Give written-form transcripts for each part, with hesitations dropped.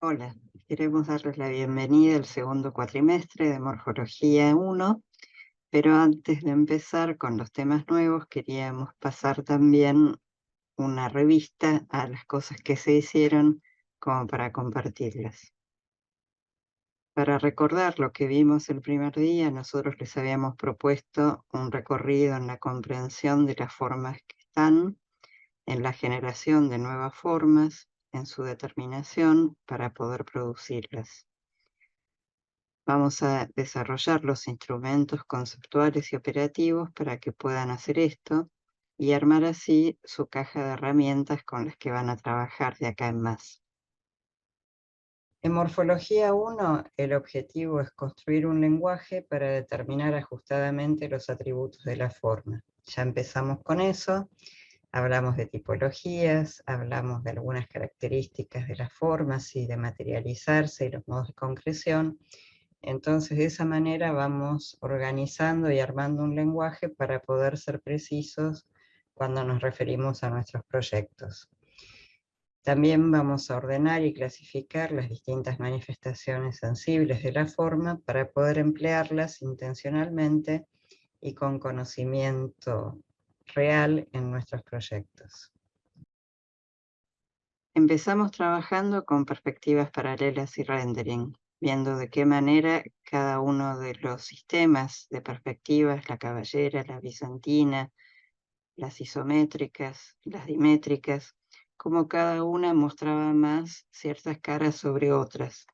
Hola, queremos darles la bienvenida al segundo cuatrimestre de Morfología 1, pero antes de empezar con los temas nuevos, queríamos pasar también una revista a las cosas que se hicieron como para compartirlas. Para recordar lo que vimos el primer día, nosotros les habíamos propuesto un recorrido en la comprensión de las formas que están, en la generación de nuevas formas, en su determinación para poder producirlas. Vamos a desarrollar los instrumentos conceptuales y operativos para que puedan hacer esto y armar así su caja de herramientas con las que van a trabajar de acá en más. En Morfología 1, el objetivo es construir un lenguaje para determinar ajustadamente los atributos de la forma. Ya empezamos con eso, hablamos de tipologías, hablamos de algunas características de las formas y de materializarse y los modos de concreción. Entonces, de esa manera vamos organizando y armando un lenguaje para poder ser precisos cuando nos referimos a nuestros proyectos. También vamos a ordenar y clasificar las distintas manifestaciones sensibles de la forma para poder emplearlas intencionalmente y con conocimiento real en nuestros proyectos. Empezamos trabajando con perspectivas paralelas y rendering, viendo de qué manera cada uno de los sistemas de perspectivas, la caballera, la bizantina, las isométricas, las dimétricas, cómo cada una mostraba más ciertas caras sobre otras.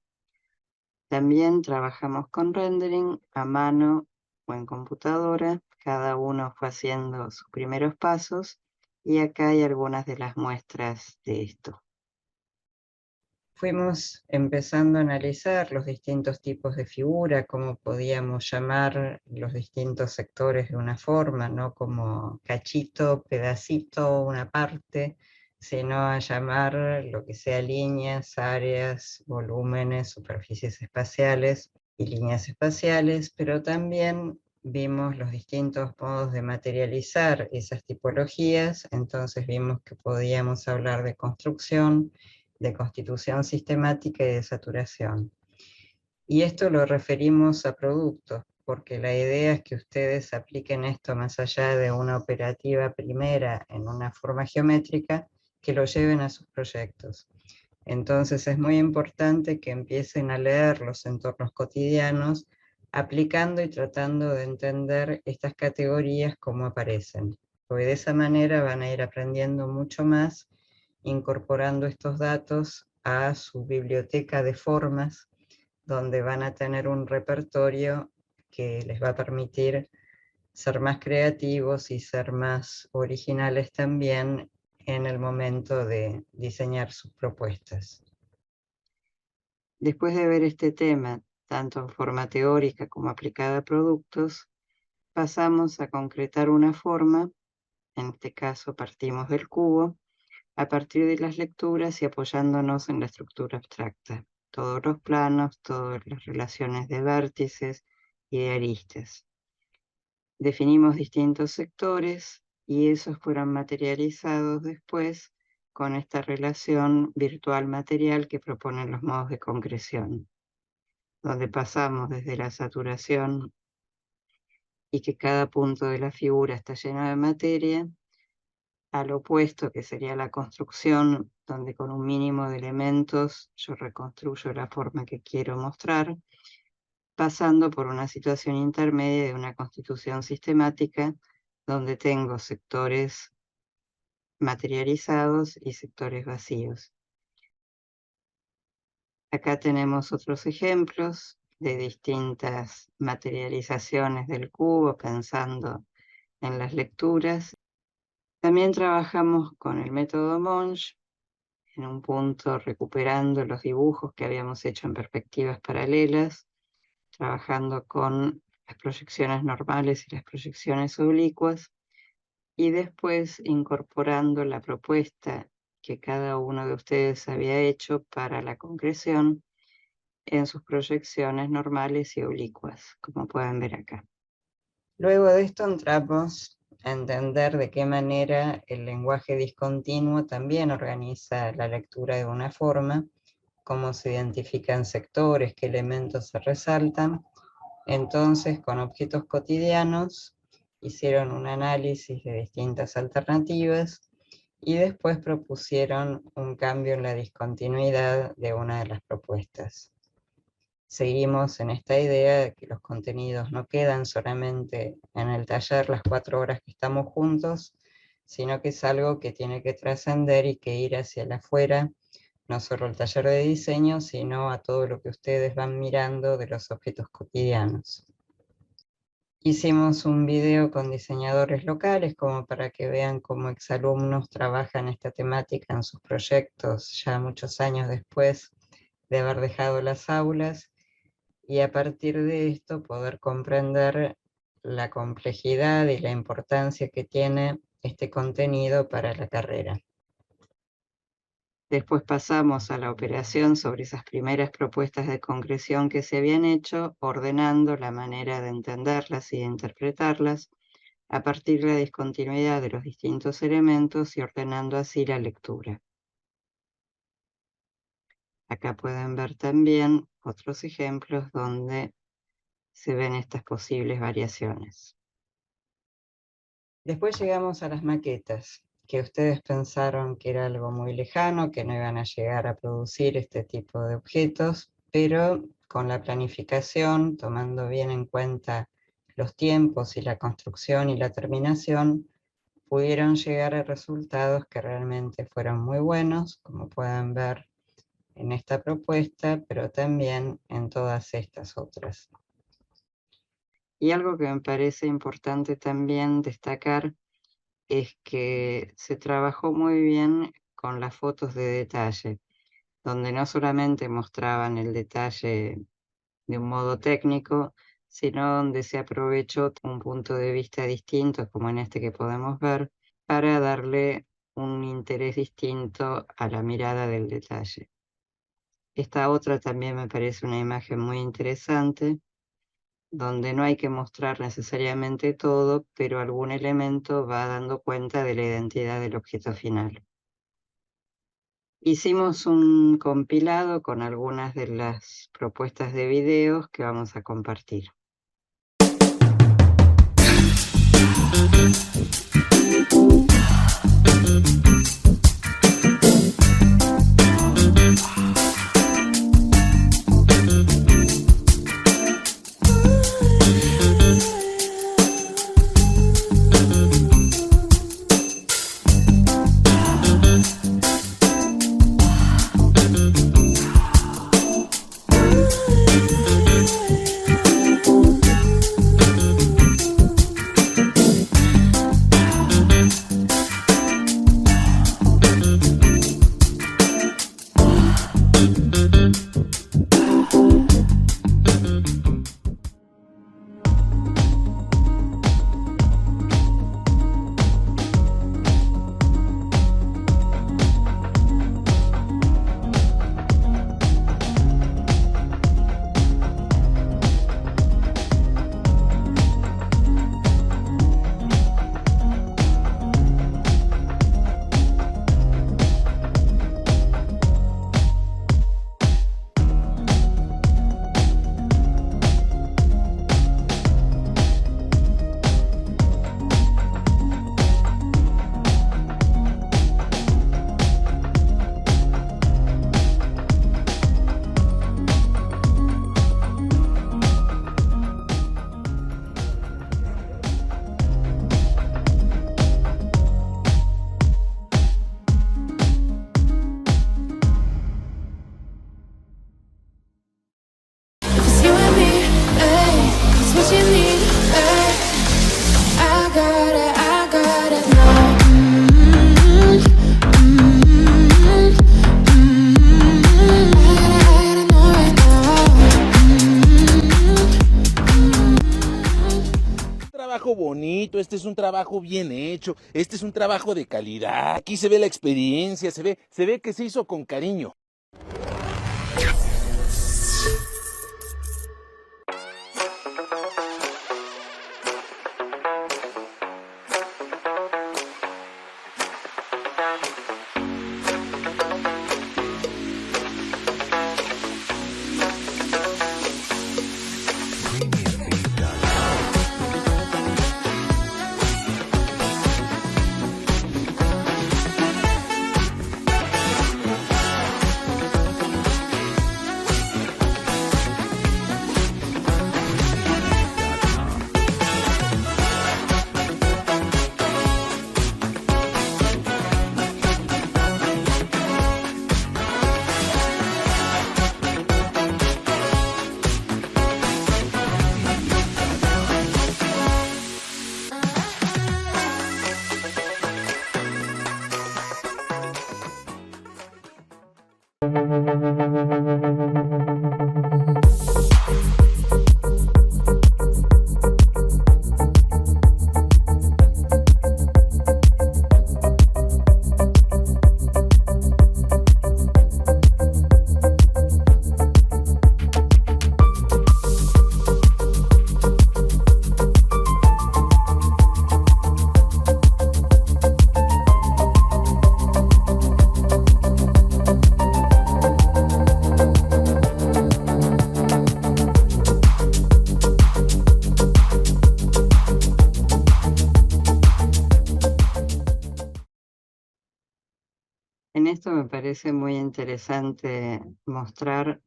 También trabajamos con rendering a mano o en computadora, cada uno fue haciendo sus primeros pasos y acá hay algunas de las muestras de esto. Fuimos empezando a analizar los distintos tipos de figura, cómo podíamos llamar los distintos sectores de una forma, no como cachito, pedacito, una parte, sino a llamar lo que sea líneas, áreas, volúmenes, superficies espaciales y líneas espaciales, pero también vimos los distintos modos de materializar esas tipologías, entonces vimos que podíamos hablar de construcción, de constitución sistemática y de saturación. Y esto lo referimos a productos, porque la idea es que ustedes apliquen esto más allá de una operativa primera en una forma geométrica, que lo lleven a sus proyectos. Entonces es muy importante que empiecen a leer los entornos cotidianos, aplicando y tratando de entender estas categorías como aparecen, porque de esa manera van a ir aprendiendo mucho más, incorporando estos datos a su biblioteca de formas, donde van a tener un repertorio que les va a permitir ser más creativos y ser más originales también en el momento de diseñar sus propuestas. Después de ver este tema, tanto en forma teórica como aplicada a productos, pasamos a concretar una forma, en este caso partimos del cubo, a partir de las lecturas y apoyándonos en la estructura abstracta, todos los planos, todas las relaciones de vértices y de aristas. Definimos distintos sectores y esos fueron materializados después con esta relación virtual-material que proponen los modos de concreción, donde pasamos desde la saturación y que cada punto de la figura está lleno de materia, al opuesto que sería la construcción, donde con un mínimo de elementos yo reconstruyo la forma que quiero mostrar, pasando por una situación intermedia de una constitución sistemática, donde tengo sectores materializados y sectores vacíos. Acá tenemos otros ejemplos de distintas materializaciones del cubo, pensando en las lecturas. También trabajamos con el método Monge, en un punto recuperando los dibujos que habíamos hecho en perspectivas paralelas, trabajando con las proyecciones normales y las proyecciones oblicuas, y después incorporando la propuesta que cada uno de ustedes había hecho para la concreción en sus proyecciones normales y oblicuas, como pueden ver acá. Luego de esto entramos a entender de qué manera el lenguaje discontinuo también organiza la lectura de una forma, cómo se identifican sectores, qué elementos se resaltan. Entonces, con objetos cotidianos, hicieron un análisis de distintas alternativas y después propusieron un cambio en la discontinuidad de una de las propuestas. Seguimos en esta idea de que los contenidos no quedan solamente en el taller las 4 horas que estamos juntos, sino que es algo que tiene que trascender y que ir hacia el afuera, no solo el taller de diseño, sino a todo lo que ustedes van mirando de los objetos cotidianos. Hicimos un video con diseñadores locales como para que vean cómo exalumnos trabajan esta temática en sus proyectos ya muchos años después de haber dejado las aulas, y a partir de esto poder comprender la complejidad y la importancia que tiene este contenido para la carrera. Después pasamos a la operación sobre esas primeras propuestas de concreción que se habían hecho, ordenando la manera de entenderlas y de interpretarlas a partir de la discontinuidad de los distintos elementos y ordenando así la lectura. Acá pueden ver también otros ejemplos donde se ven estas posibles variaciones. Después llegamos a las maquetas, que ustedes pensaron que era algo muy lejano, que no iban a llegar a producir este tipo de objetos, pero con la planificación, tomando bien en cuenta los tiempos y la construcción y la terminación, pudieron llegar a resultados que realmente fueron muy buenos, como pueden ver en esta propuesta, pero también en todas estas otras. Y algo que me parece importante también destacar es que se trabajó muy bien con las fotos de detalle, donde no solamente mostraban el detalle de un modo técnico, sino donde se aprovechó un punto de vista distinto, como en este que podemos ver, para darle un interés distinto a la mirada del detalle. Esta otra también me parece una imagen muy interesante, donde no hay que mostrar necesariamente todo, pero algún elemento va dando cuenta de la identidad del objeto final. Hicimos un compilado con algunas de las propuestas de videos que vamos a compartir. Bonito, este es un trabajo bien hecho, este es un trabajo de calidad. Aquí se ve la experiencia, se ve que se hizo con cariño. esto me parece muy interesante mostrar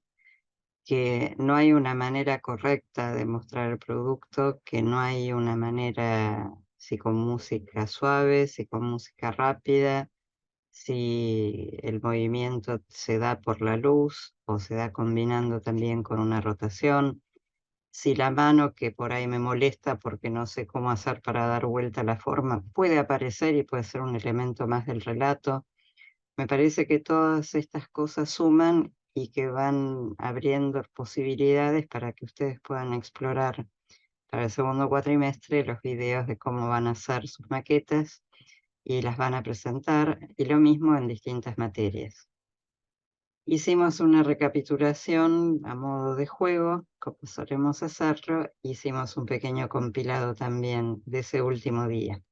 que no hay una manera correcta de mostrar el producto, que no hay una manera, si con música suave, si con música rápida, si el movimiento se da por la luz o se da combinando también con una rotación, si la mano que por ahí me molesta porque no sé cómo hacer para dar vuelta a la forma puede aparecer y puede ser un elemento más del relato. Me parece que todas estas cosas suman y que van abriendo posibilidades para que ustedes puedan explorar para el segundo cuatrimestre los videos de cómo van a hacer sus maquetas y las van a presentar, y lo mismo en distintas materias. Hicimos una recapitulación a modo de juego, como solemos hacerlo, hicimos un pequeño compilado también de ese último día.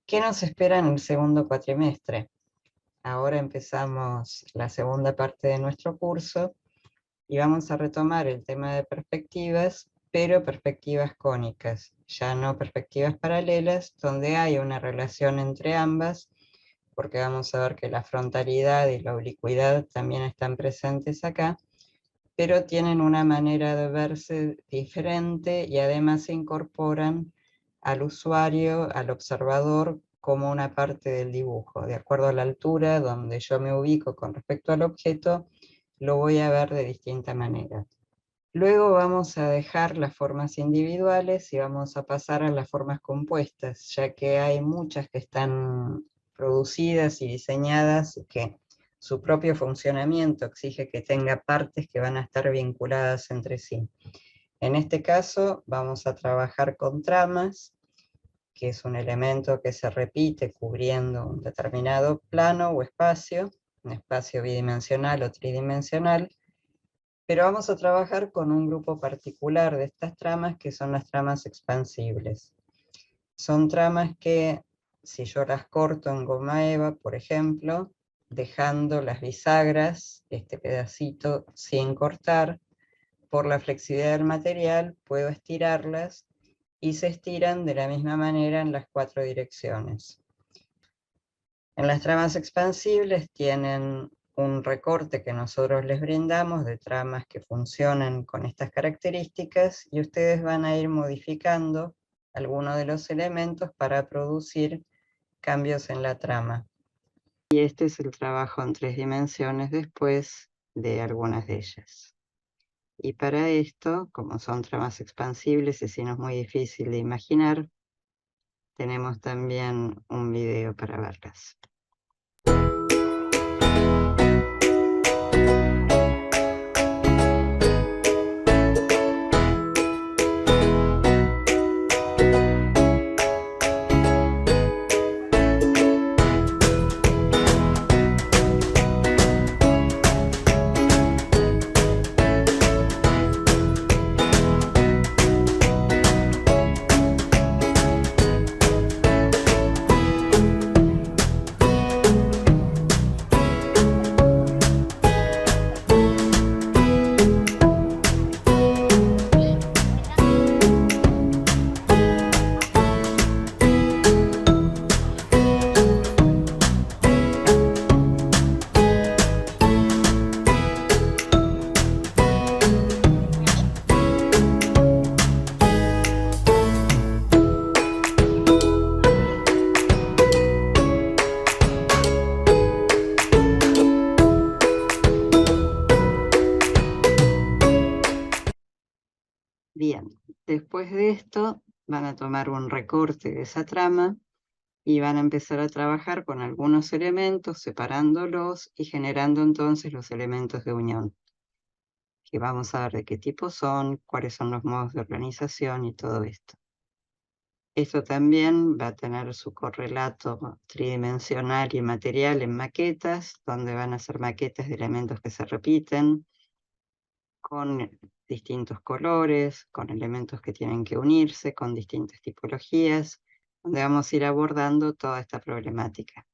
¿Qué nos espera en el segundo cuatrimestre? Ahora empezamos la segunda parte de nuestro curso y vamos a retomar el tema de perspectivas, pero perspectivas cónicas, ya no perspectivas paralelas, donde hay una relación entre ambas, porque vamos a ver que la frontalidad y la oblicuidad también están presentes acá, pero tienen una manera de verse diferente y además se incorporan al usuario, al observador, como una parte del dibujo. De acuerdo a la altura donde yo me ubico con respecto al objeto, lo voy a ver de distinta manera. Luego vamos a dejar las formas individuales y vamos a pasar a las formas compuestas, ya que hay muchas que están producidas y diseñadas y que su propio funcionamiento exige que tenga partes que van a estar vinculadas entre sí. En este caso vamos a trabajar con tramas, que es un elemento que se repite cubriendo un determinado plano o espacio, un espacio bidimensional o tridimensional, pero vamos a trabajar con un grupo particular de estas tramas, que son las tramas expansibles. Son tramas que, si yo las corto en goma eva, por ejemplo, dejando las bisagras, este pedacito sin cortar, por la flexibilidad del material puedo estirarlas y se estiran de la misma manera en las 4 direcciones. En las tramas expansibles tienen un recorte que nosotros les brindamos de tramas que funcionan con estas características, y ustedes van a ir modificando algunos de los elementos para producir cambios en la trama. Y este es el trabajo en 3 dimensiones después de algunas de ellas. Y para esto, como son tramas expansibles y si no es muy difícil de imaginar, tenemos también un video para verlas. Después de esto, van a tomar un recorte de esa trama y van a empezar a trabajar con algunos elementos, separándolos y generando entonces los elementos de unión, que vamos a ver de qué tipo son, cuáles son los modos de organización y todo esto. Esto también va a tener su correlato tridimensional y material en maquetas, donde van a ser maquetas de elementos que se repiten, con distintos colores, con elementos que tienen que unirse, con distintas tipologías, donde vamos a ir abordando toda esta problemática.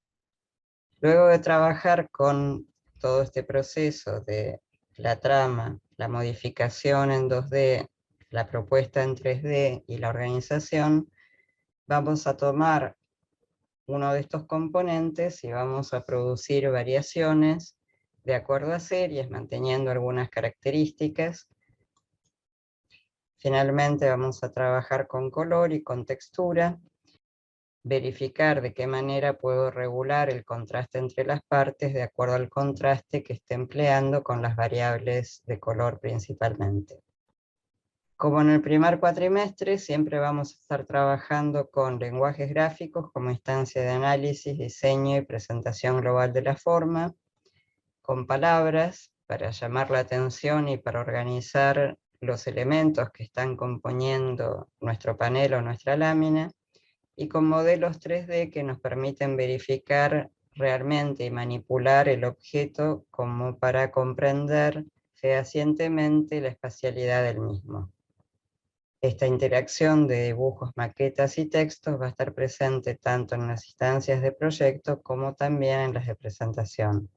Luego de trabajar con todo este proceso de la trama, la modificación en 2D, la propuesta en 3D y la organización, vamos a tomar uno de estos componentes y vamos a producir variaciones de acuerdo a series, manteniendo algunas características. Finalmente vamos a trabajar con color y con textura, verificar de qué manera puedo regular el contraste entre las partes de acuerdo al contraste que esté empleando con las variables de color principalmente. Como en el primer cuatrimestre, siempre vamos a estar trabajando con lenguajes gráficos como instancia de análisis, diseño y presentación global de la forma, con palabras para llamar la atención y para organizar los elementos que están componiendo nuestro panel o nuestra lámina, y con modelos 3D que nos permiten verificar realmente y manipular el objeto como para comprender fehacientemente la espacialidad del mismo. Esta interacción de dibujos, maquetas y textos va a estar presente tanto en las instancias de proyecto como también en las de presentación.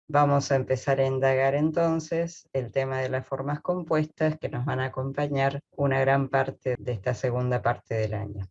Vamos a empezar a indagar entonces el tema de las formas compuestas que nos van a acompañar una gran parte de esta segunda parte del año.